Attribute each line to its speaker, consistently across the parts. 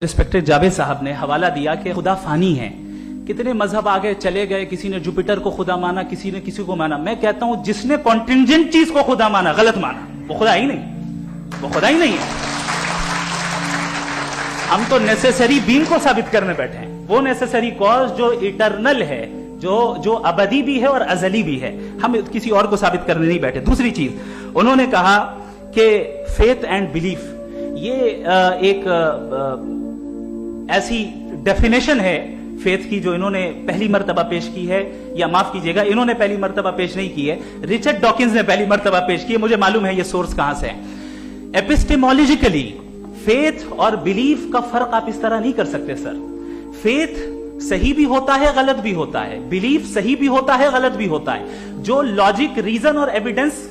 Speaker 1: Respected Javed साहब ने हवाला दिया कि खुदा फानी है। कितने मजहब आगे चले गए, किसी ने जुपिटर को खुदा माना, किसी ने किसी को माना। मैं कहता हूं जिसने कॉन्टिंजेंट चीज को खुदा माना, गलत माना, वो खुदा ही नहीं, वो खुदा ही नहीं है। हम तो नेसेसरी बीइंग को साबित करने बैठे हैं, वो नेसेसरी कॉज जो इटरनल है, जो अबदी भी है और अजली भी है। हम किसी और को साबित करने नहीं बैठे। दूसरी चीज उन्होंने कहा कि फेथ एंड बिलीफ, ये एक ऐसी डेफिनेशन है फेथ की जो इन्होंने पहली मर्तबा पेश की है, या माफ कीजिएगा इन्होंने पहली मर्तबा पेश नहीं की है, रिचर्ड डॉकिंस ने पहली मर्तबा पेश की है। मुझे मालूम है ये सोर्स कहां से है। एपिस्टेमोलॉजिकली फेथ और बिलीफ का फर्क आप इस तरह नहीं कर सकते सर। फेथ सही भी होता है, गलत भी होता है, बिलीफ सही भी होता है, गलत भी होता है। जो लॉजिक, रीजन और एविडेंस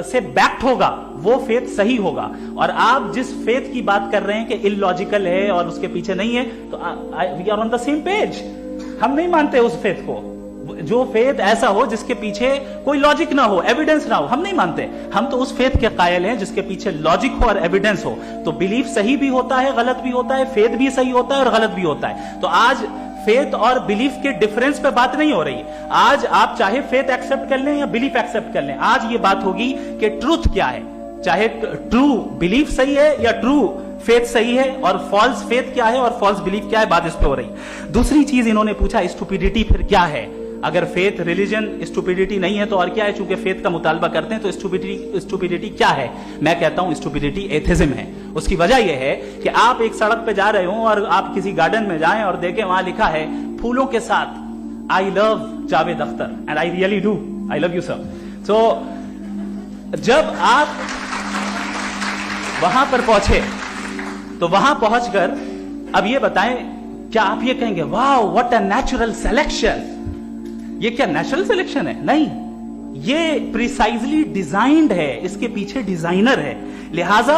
Speaker 1: से बैक्ड होगा वो फेथ सही होगा। और आप जिस फेथ की बात कर रहे हैं कि इलॉजिकल है और उसके पीछे नहीं है, तो we are on the same page. हम नहीं मानते उस फेथ को, जो फेथ ऐसा हो जिसके पीछे कोई लॉजिक ना हो, एविडेंस ना हो, हम नहीं मानते। हम तो उस फेथ के कायल हैं जिसके पीछे लॉजिक हो और एविडेंस हो। तो बिलीफ सही भी होता है, गलत भी होता है, फेथ भी सही होता है और गलत भी होता है। तो आज फेथ और बिलीफ के डिफरेंस पे बात नहीं हो रही। आज आप चाहे फेथ एक्सेप्ट कर लें या बिलीफ एक्सेप्ट कर लें, आज ये बात होगी कि ट्रूथ क्या है, चाहे ट्रू बिलीफ सही है या ट्रू फेथ सही है, और फॉल्स फेथ क्या है और फॉल्स बिलीफ क्या है, बात इस पे हो रही। दूसरी चीज इन्होंने पूछा स्टुपिडिटी फिर क्या है। अगर फेथ रिलीजन स्टुपिडिटी नहीं है तो और क्या है? चूंकि फेथ का मुतालबा करते हैं तो स्टुपिडिटी क्या है? मैं कहता हूं स्टुपिडिटी एथिज्म है। उसकी वजह यह है कि आप एक सड़क पे जा रहे हो और आप किसी गार्डन में जाएं और देखें वहां लिखा है फूलों के साथ I love Javed Akhtar, and I really do, I love you sir. तो जब आप वहां पर पहुंचे तो वहां पहुंचकर अब ये बताएं, क्या आप ये कहेंगे वाह व्हाट अ नेचुरल सिलेक्शन? ये क्या नेचुरल सिलेक्शन है? नहीं, ये प्रिसाइजली डिजाइंड है, इसके पीछे डिजाइनर है। लिहाजा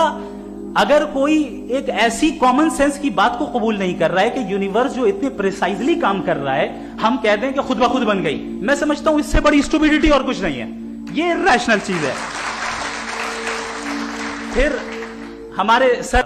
Speaker 1: अगर कोई एक ऐसी कॉमन सेंस की बात को कबूल नहीं कर रहा है कि यूनिवर्स जो इतने प्रिसाइजली काम कर रहा है, हम कहते हैं कि खुद ब खुद बन गई, मैं समझता हूं इससे बड़ी स्टुपिडिटी और कुछ नहीं है। ये इरैशनल चीज है। फिर हमारे सर